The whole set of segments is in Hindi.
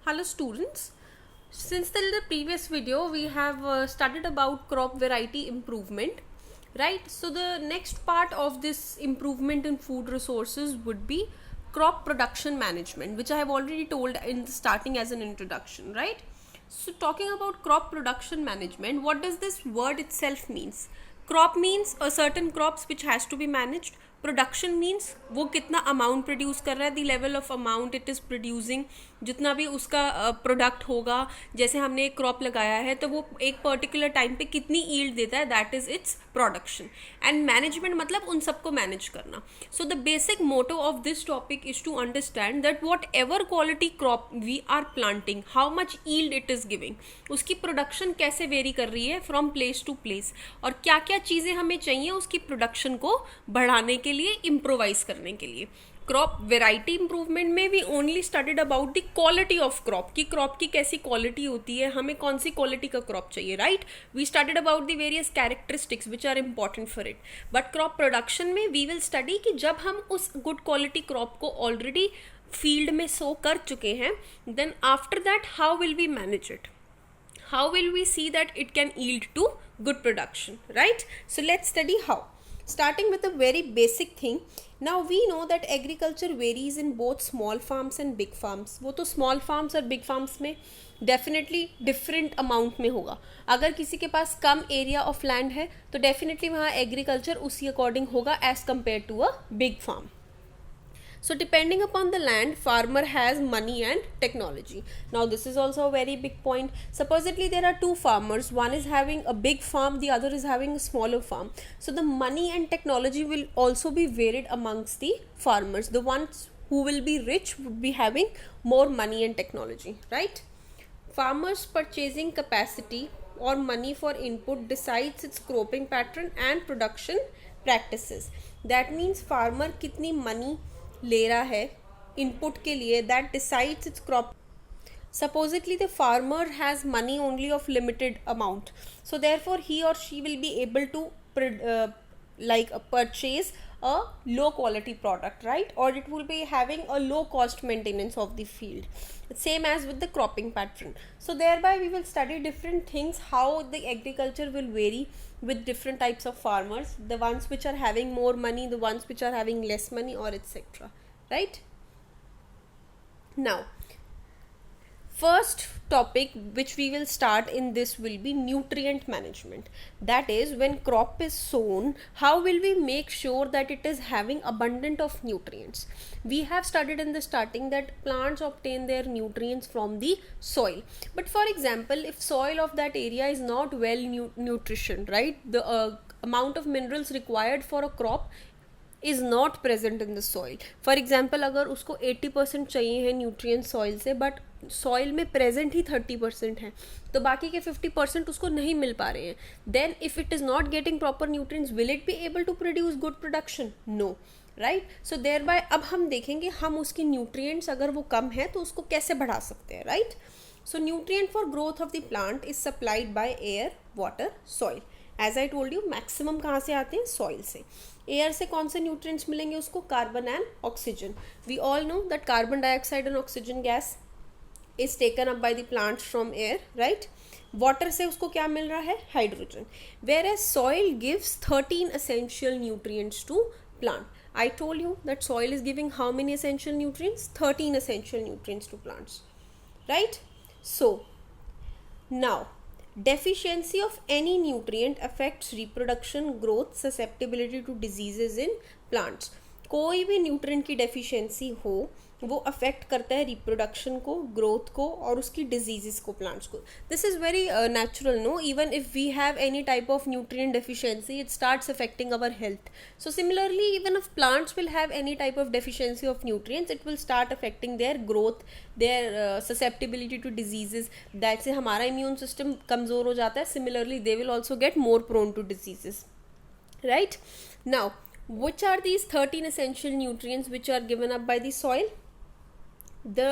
Hello students. Since the previous video we have studied about crop variety improvement, right? So the next part of this improvement in food resources would be crop production management, which I have already told in the starting as an introduction, right? So talking about crop production management, what does this word itself means? Crop means a certain crops which has to be managed. Production means वो कितना अमाउंट प्रोड्यूस कर रहा है, the level of amount it is producing, जितना भी उसका प्रोडक्ट होगा. जैसे हमने एक क्रॉप लगाया है तो वो एक पर्टिकुलर टाइम पे कितनी ईल्ड देता है, that is its production. And management मतलब उन सबको मैनेज करना. So the basic motto of this topic is to understand that whatever quality crop we are planting, how much yield it is giving, उसकी प्रोडक्शन कैसे वेरी कर रही है फ्रॉम प्लेस टू प्लेस, और क्या क्या चीज़ें हमें चाहिए उसकी प्रोडक्शन को बढ़ाने के लिए, इम्प्रोवाइज करने के लिए. क्रॉप वेराइटी इंप्रूवमेंट में we only studied about the quality of crop, की क्रॉप की कैसी क्वालिटी होती है, हमें कौन सी क्वालिटी का क्रॉप चाहिए, right. We studied about the various characteristics which are important for it. But crop production में वी विल स्टडी कि जब हम उस गुड क्वालिटी क्रॉप को ऑलरेडी फील्ड में सो कर चुके हैं, then after that how will we manage it, how will we see that it can yield to good production, right? So let's study how. Starting with a very basic thing. Now we know that agriculture varies in both small farms and big farms. वो तो small farms और big farms में definitely different amount में होगा. अगर किसी के पास कम area of land है तो definitely वहाँ agriculture उसी according होगा as compared to a big farm. So depending upon the land, farmer has money and technology. Now this is also a very big point. Supposedly there are two farmers, one is having a big farm, the other is having a smaller farm. So the money and technology will also be varied amongst the farmers. The ones who will be rich would be having more money and technology, right? Farmers' purchasing capacity or money for input decides its cropping pattern and production practices. That means farmer कितनी money ले रहा है इनपुट के लिए, that decides it's crop. Supposedly the farmer has money only of limited amount, so therefore he or she will be able to purchase a low quality product, right, or it will be having a low cost maintenance of the field, same as with the cropping pattern. So thereby we will study different things, how the agriculture will vary with different types of farmers, the ones which are having more money, the ones which are having less money, or etc., right. Now first topic which we will start in this will be nutrient management. That is, when crop is sown, how will we make sure that it is having abundant of nutrients? We have studied in the starting that plants obtain their nutrients from the soil, but for example if soil of that area is not well nutrition, right, the amount of minerals required for a crop is not present in the soil. For example अगर उसको 80% चाहिए है न्यूट्रिएंट सॉइल से, बट सॉइल में प्रेजेंट ही 30% है, तो बाकी के 50% उसको नहीं मिल पा रहे हैं, then if it is not getting proper nutrients, will it be able to produce good production? No, right. So thereby अब हम देखेंगे हम उसकी न्यूट्रिएंट्स अगर वो कम है तो उसको कैसे बढ़ा सकते हैं, right. So nutrient for growth of the plant is supplied by air, water, soil. As I told you maximum कहाँ से आते हैं? सॉइल से. एयर से कौन से न्यूट्रिएंट्स मिलेंगे उसको? Carbon and oxygen. We all know that carbon dioxide and oxygen gas is taken up by the plants from air, right. Water से उसको क्या मिल रहा है? Hydrogen. Whereas soil gives 13 essential nutrients to plant. I told you that soil is giving how many essential nutrients? 13 essential nutrients to plants, right? So now deficiency of any nutrient affects reproduction, growth, susceptibility to diseases in plants. कोई भी न्यूट्रिएंट की डेफिशिएंसी हो वो अफेक्ट करता है रिप्रोडक्शन को, ग्रोथ को और उसकी डिजीजेस को, प्लांट्स को. This is very natural, no. Even if we have any type of nutrient deficiency it starts affecting our health. So similarly even if plants will have any type of deficiency of nutrients it will start affecting their growth, their susceptibility to diseases. That से हमारा इम्यून सिस्टम कमज़ोर हो जाता है. Similarly they will also get more prone to diseases, right. Now which are these 13 essential nutrients which are given up by the soil? The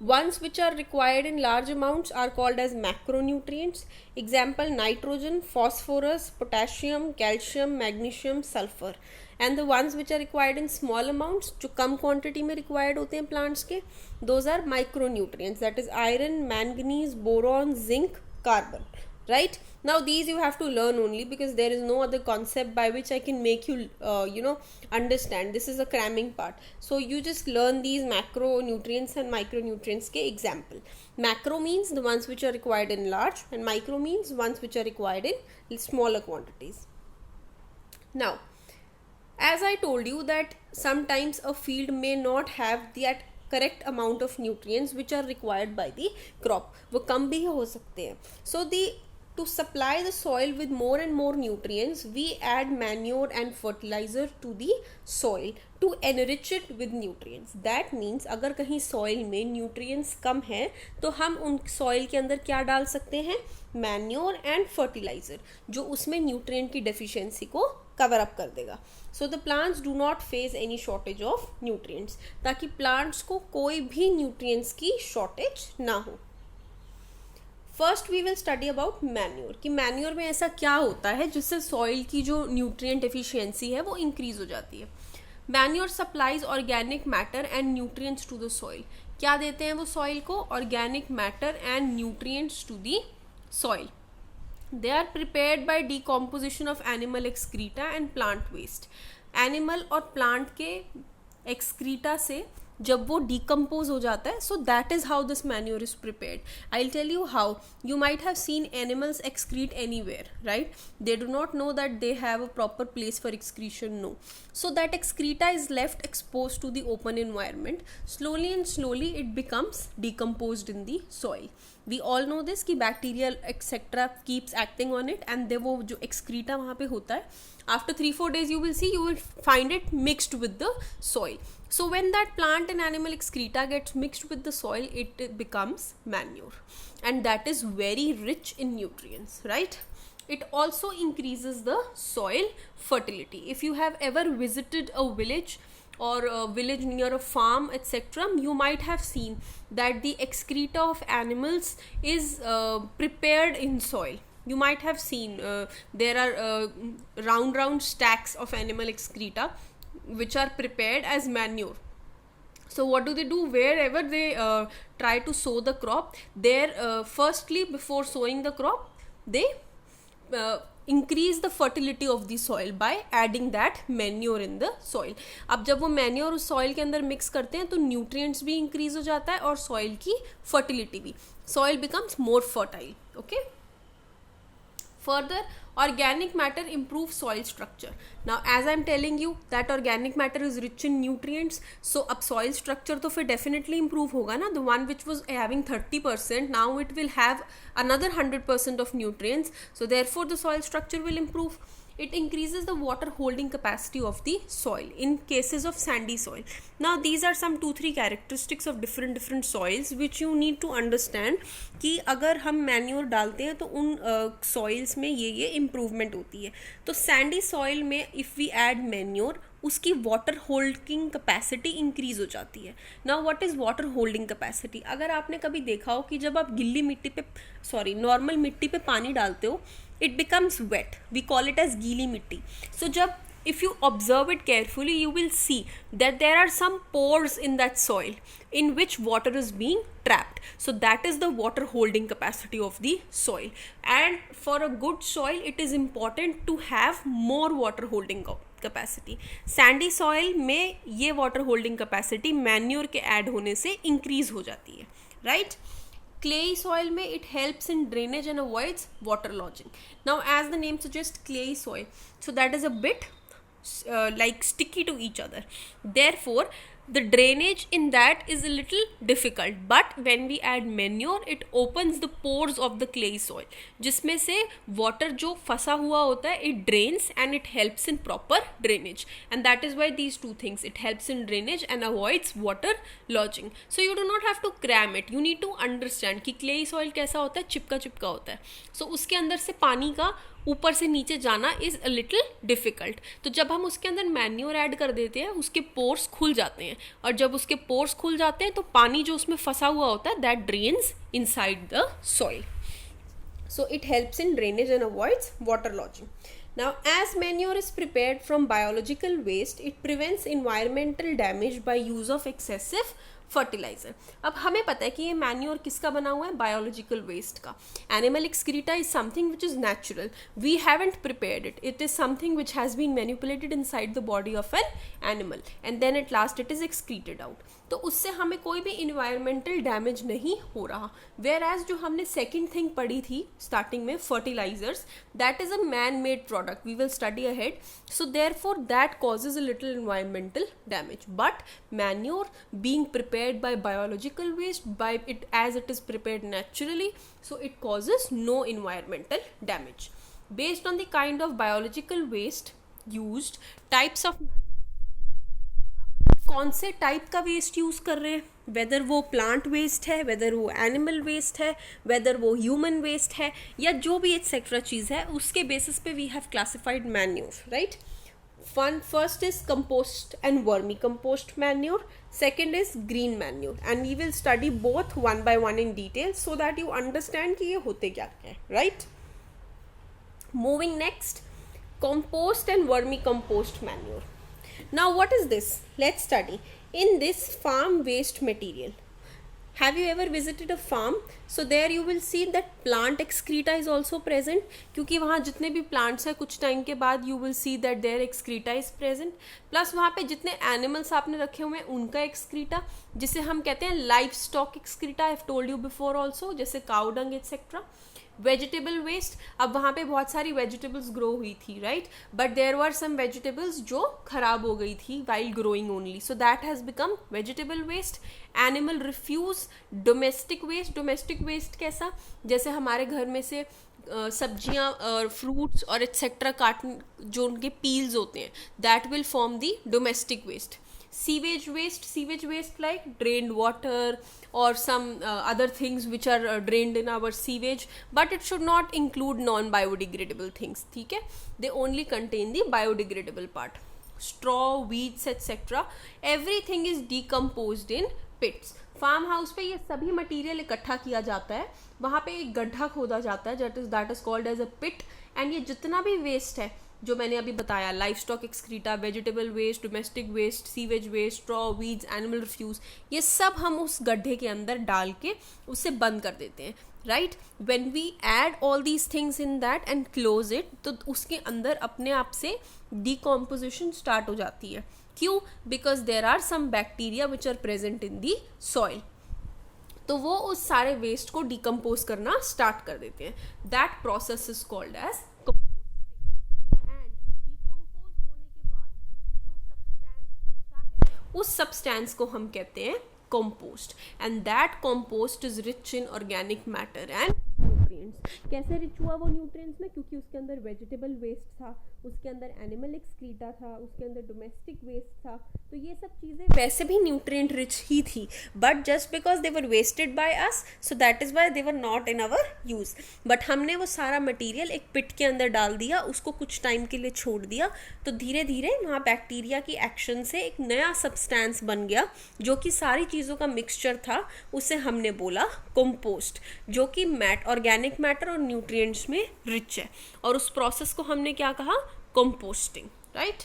ones which are required in large amounts are called as macronutrients. Example: nitrogen, phosphorus, potassium, calcium, magnesium, sulfur. And the ones which are required in small amounts, जो कम क्वांटिटी में रिक्वायर्ड होते हैं प्लांट्स के, those are micro nutrients, that is iron, manganese, boron, zinc, carbon. Right now these you have to learn only, because there is no other concept by which I can make you understand. This is a cramming part, so you just learn these macronutrients and micronutrients ke example. Macro means the ones which are required in large, and micro means ones which are required in smaller quantities. Now, as I told you that sometimes a field may not have that correct amount of nutrients which are required by the crop, वो कम भी हो सकते हैं. So to supply the soil with more and more nutrients, we add manure and fertilizer to the soil to enrich it with nutrients. That means अगर कहीं soil में nutrients कम है तो हम उन soil के अंदर क्या डाल सकते हैं, manure and fertilizer, जो उसमें nutrient की deficiency को cover up कर देगा. So the plants do not face any shortage of nutrients, ताकि plants को कोई भी nutrients की shortage ना हो. First we will study about manure, कि मैन्योर में ऐसा क्या होता है जिससे सॉइल की जो न्यूट्रिएंट एफिशिएंसी है वो इंक्रीज हो जाती है. Manure supplies organic matter and nutrients to the soil. क्या देते हैं वो सॉइल को, organic matter and nutrients to the soil. They are prepared by decomposition of animal excreta and plant waste. Animal और प्लांट के एक्सक्रीटा से जब वो डिकम्पोज हो जाता है, so that is how this manure is prepared. I will tell you how. You might have seen animals excrete anywhere, right? They do not know that they have a proper place for excretion, no. So that excreta is left exposed to the open environment. Slowly and slowly it becomes decomposed in the soil. We all know this कि bacteria etc keeps acting on it, and वो जो excreta वहाँ पे होता है, after 3-4 days you will see, you will find it mixed with the soil. So when that plant and animal excreta gets mixed with the soil, it becomes manure, and that is very rich in nutrients, right? It also increases the soil fertility. If you have ever visited a village or a village near a farm etc, you might have seen that the excreta of animals is prepared in soil. You might have seen there are round stacks of animal excreta which are prepared as manure. So what do they do? Wherever they try to sow the crop, there firstly before sowing the crop, they increase the fertility of the soil by adding that manure in the soil. अब जब वो manure उस soil के अंदर mix करते हैं तो nutrients भी increase हो जाता है और soil की fertility भी. Soil becomes more fertile. Okay. Further, organic matter improves soil structure. Now as I am telling you that organic matter is rich in nutrients, so अब soil structure तो फिर definitely improve होगा ना. The one which was having 30%, now it will have another 100% of nutrients, so therefore the soil structure will improve. It increases the water holding capacity of the soil in cases of sandy soil. Now these are some 2-3 characteristics of different soils which you need to understand कि अगर हम मैन्योर डालते हैं तो उन soils में ये improvement होती है. तो sandy soil में if we add manure, उसकी वाटर होल्डिंग कैपेसिटी इंक्रीज हो जाती है. Now what is water holding capacity? अगर आपने कभी देखा हो कि जब आप गिल्ली मिट्टी पे नॉर्मल मिट्टी पे पानी डालते हो, it becomes wet. We call it as गीली मिट्टी. So जब if you observe it carefully, you will see that there are some pores in that soil in which water is being trapped. So that is the water holding capacity of the soil. And for a good soil, it is important to have more water holding capacity. Sandy soil में ये water holding capacity manure के add होने से increase हो जाती है, right? Clayey soil में it helps in drainage and avoids water lodging. Now as the name suggests, clayey soil, so that is a bit like sticky to each other. Therefore the drainage in that is a little difficult, but when we add manure, it opens the pores of the clay soil, जिसमें से water जो फंसा हुआ होता है, it drains and it helps in proper drainage. And that is why these two things, it helps in drainage and avoids water lodging. So you do not have to cram it, you need to understand कि clay soil कैसा होता है, चिपका चिपका होता है. So उसके अंदर से पानी का ऊपर से नीचे जाना इज अ लिटिल डिफिकल्ट. तो जब हम उसके अंदर मैन्योर ऐड कर देते हैं, उसके पोर्स खुल जाते हैं, और जब उसके पोर्स खुल जाते हैं तो पानी जो उसमें फंसा हुआ होता है that drains inside the soil. So it helps in drainage and avoids water lodging. Now, as manure is prepared from biological waste, it prevents environmental damage by use of excessive fertilizer. अब हमें पता है कि ये मैन्योर किसका बना हुआ है, बायोलॉजिकल वेस्ट का. Animal excreta is something which is natural, we haven't prepared it, it is something which has been manipulated inside the body of an animal and then at last it is excreted out. तो उससे हमें कोई भी इन्वायरमेंटल डैमेज नहीं हो रहा. वेयर एज जो हमने सेकेंड थिंग पढ़ी थी स्टार्टिंग में, fertilizers, that is a man made product, we will study ahead. So therefore that causes a little environmental damage. But manure being prepared by biological waste, by it as it is prepared naturally, so it causes no environmental damage. Based on the kind of biological waste used, types of कौन से टाइप का वेस्ट यूज़ कर रहे हैं, वेदर वो प्लांट वेस्ट है, वेदर वो एनिमल वेस्ट है, वेदर वो ह्यूमन वेस्ट है, या जो भी एक्सेट्रा चीज़ है, उसके बेसिस पे we have classified manure, right. First is compost and vermicompost manure, second is green manure, and we will study both one by one in detail so that you understand कि ये होते क्या है, right. Moving next, compost and vermicompost manure. Now what is this? Let's study. In this, farm waste material. Have you ever visited a farm? So there you will see that plant excreta is also present, क्योंकि वहाँ जितने भी plants हैं कुछ टाइम के बाद you will see that their excreta is present. Plus वहाँ पे जितने animals आपने रखे हुए हैं उनका excreta, जिसे हम कहते हैं livestock excreta, I have told you before also, जैसे cow dung etc. Vegetable waste, अब वहाँ पे बहुत सारी वेजिटेबल्स ग्रो हुई थी, right, but there were some vegetables जो खराब हो गई थी while growing only, so that has become vegetable waste. Animal refuse, domestic waste. Domestic waste कैसा, जैसे हमारे घर में से सब्जियाँ और फ्रूट्स और एक्सेट्रा काटन जो उनके पील्स होते हैं, that will form the domestic waste. Sewage waste like drained water or some other things which are drained in our sewage, but it should not include non-biodegradable things, ठीक है, they only contain the biodegradable part. Straw, weeds etc. everything is decomposed in pits. Farm house पे ये सभी मटेरियल इकट्ठा किया जाता है, वहाँ पे एक गड्ढा खोदा जाता है that is called as a pit, and ये जितना भी वेस्ट है जो मैंने अभी बताया, livestock excreta, vegetable waste, domestic waste, sewage waste, straw, weeds, animal refuse, ये सब हम उस गड्ढे के अंदर डाल के उसे बंद कर देते हैं, right. When we add all these things in that and close it, तो उसके अंदर अपने आप से डिकम्पोजिशन स्टार्ट हो जाती है. क्यों? Because there are some bacteria which are present in the soil, तो वो उस सारे वेस्ट को डिकम्पोज करना स्टार्ट कर देते हैं. That process is called as उस सब्सटेंस को हम कहते हैं compost, and that compost is rich in organic matter and nutrients. कैसे रिच हुआ वो न्यूट्रिएंट्स में? क्योंकि उसके अंदर वेजिटेबल वेस्ट था, उसके अंदर एनिमल एक्सक्रीटा था, उसके अंदर डोमेस्टिक वेस्ट था, तो ये सब चीज़ें वैसे भी न्यूट्रिएंट रिच ही थी, but just because they were wasted by us, so that is why they were not in our use. But हमने वो सारा मटीरियल एक पिट के अंदर डाल दिया, उसको कुछ टाइम के लिए छोड़ दिया, तो धीरे धीरे वहाँ बैक्टीरिया की एक्शन से एक नया सब्सटेंस बन गया जो कि सारी चीज़ों का मिक्सचर था, उसे हमने बोला कंपोस्ट, जो कि ऑर्गेनिक मैटर और न्यूट्रिएंट्स में रिच है, और उस प्रोसेस को हमने क्या कहा? Composting, right.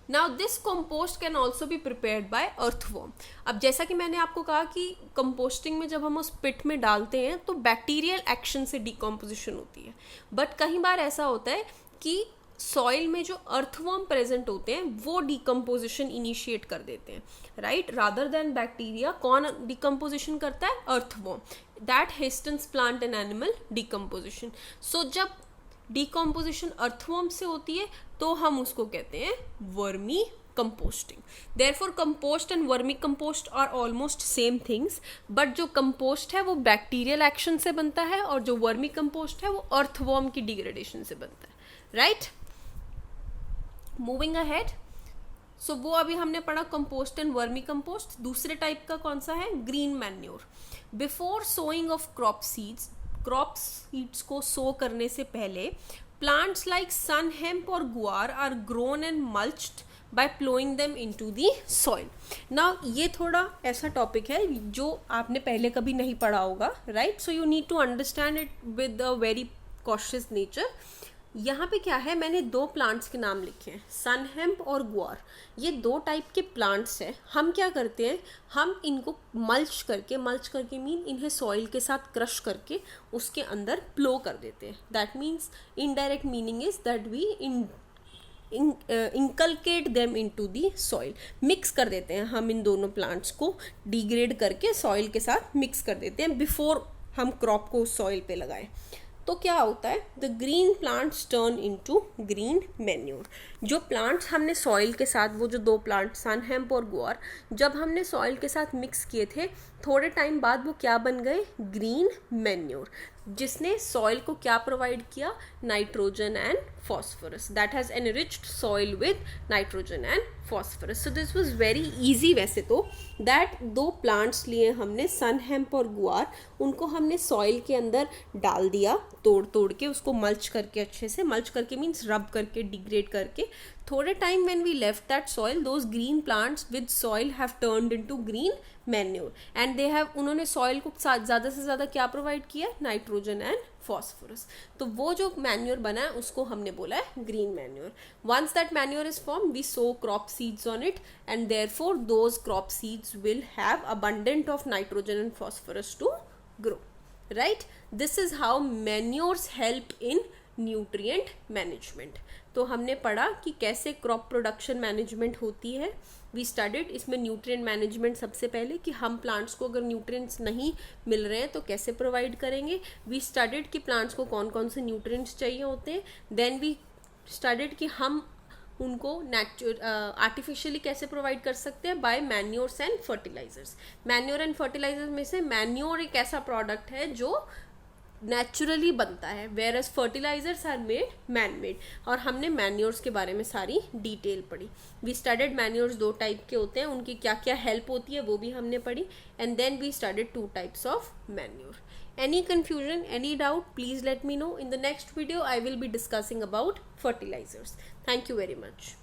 Now this compost can also be prepared by earthworm. अब जैसा कि मैंने आपको कहा कि कंपोस्टिंग में जब हम उस पिट में डालते हैं तो बैक्टीरियल एक्शन से डिकम्पोजिशन होती है, बट कई बार ऐसा होता है कि सॉइल में जो अर्थवर्म प्रेजेंट होते हैं वो डिकम्पोजिशन इनिशिएट कर देते हैं, राइट, रादर देन बैक्टीरिया. कौन डिकम्पोजिशन करता है? Earthworm. That hastens plant and animal decomposition. So जब डिकम्पोजिशन अर्थवर्म से होती है तो हम उसको कहते हैं vermi composting. Therefore compost and vermi compost are almost same things, but जो कंपोस्ट है वो बैक्टीरियल एक्शन से बनता है और जो वर्मी कंपोस्ट है वो अर्थवर्म की डिग्रेडेशन से बनता है, राइट. मूविंग अहेड, सो वो अभी हमने पढ़ा कंपोस्ट एंड वर्मी कंपोस्ट. दूसरे टाइप का कौन सा है? Green manure. Before sowing of crop seeds को सो करने से पहले प्लांट्स लाइक सन हेम्प और guar are grown and mulched by ploughing them into the soil. Now ये थोड़ा ऐसा टॉपिक है जो आपने पहले कभी नहीं पढ़ा होगा, right, so you need to understand it with a very cautious nature. यहाँ पे क्या है, मैंने दो प्लांट्स के नाम लिखे हैं, सन हेम्प और गुआर। ये दो टाइप के प्लांट्स हैं। हम क्या करते हैं, हम इनको मल्च करके मीन इन्हें सॉइल के साथ क्रश करके उसके अंदर प्लो कर देते हैं। That means indirect meaning is that we inculcate them into the soil. Mix कर देते हैं हम इन दोनों प्लांट्स को, डिग्रेड करके सॉइल के साथ मिक्स कर देते हैं बिफोर हम क्रॉप को उस सॉइल पे लगाएं। तो क्या होता है, the green plants turn into green manure. जो प्लांट्स हमने सॉइल के साथ, वो जो दो प्लांट्स सन हेम्प और गुआर, जब हमने सॉइल के साथ मिक्स किए थे, थोड़े टाइम बाद वो क्या बन गए, ग्रीन मैन्योर, जिसने सॉइल को क्या प्रोवाइड किया, nitrogen and phosphorus, that has enriched soil with nitrogen and phosphorus. So this was very easy वैसे तो, that दो plants लिए हमने सन हेम्प और गुआर, उनको हमने सॉइल के अंदर डाल दिया, तोड़ के उसको मल्च करके, अच्छे से मल्च करके मीन्स रब करके, डिग्रेड करके, थोड़े time when we left that soil, those green plants with soil have turned into green manure and they have, उन्होंने सॉइल को ज़्यादा से ज़्यादा क्या प्रोवाइड किया, नाइट्रोजन एंड फॉस्फोरस। तो वो जो मैन्योर बना है उसको हमने बोला है green manure. Once that manure is form, we sow crop seeds on it and therefore those crop seeds will have abundant of nitrogen and phosphorus to grow, right? This is how manures help in nutrient management. तो हमने पढ़ा कि कैसे क्रॉप प्रोडक्शन मैनेजमेंट होती है। वी स्टडीड इसमें न्यूट्रिएंट मैनेजमेंट सबसे पहले, कि हम प्लांट्स को अगर न्यूट्रिएंट्स नहीं मिल रहे हैं तो कैसे प्रोवाइड करेंगे। वी स्टडीड कि प्लांट्स को कौन कौन से न्यूट्रिएंट्स चाहिए होते हैं। देन वी स्टडीड कि हम उनको आर्टिफिशियली कैसे प्रोवाइड कर सकते हैं, by manures and fertilizers. Manure and fertilizers में से मैन्योर एक ऐसा प्रोडक्ट है जो नेचुरली बनता है, whereas fertilizers are made man made. और हमने मैन्योर्स के बारे में सारी डिटेल पढ़ी। वी स्टडीड मैन्योर्स दो टाइप के होते हैं, उनकी क्या क्या हेल्प होती है वो भी हमने पढ़ी। And then we studied two types of manure. Any confusion, any doubt, please let me know. In the next video, I will be discussing about fertilizers. Thank you very much.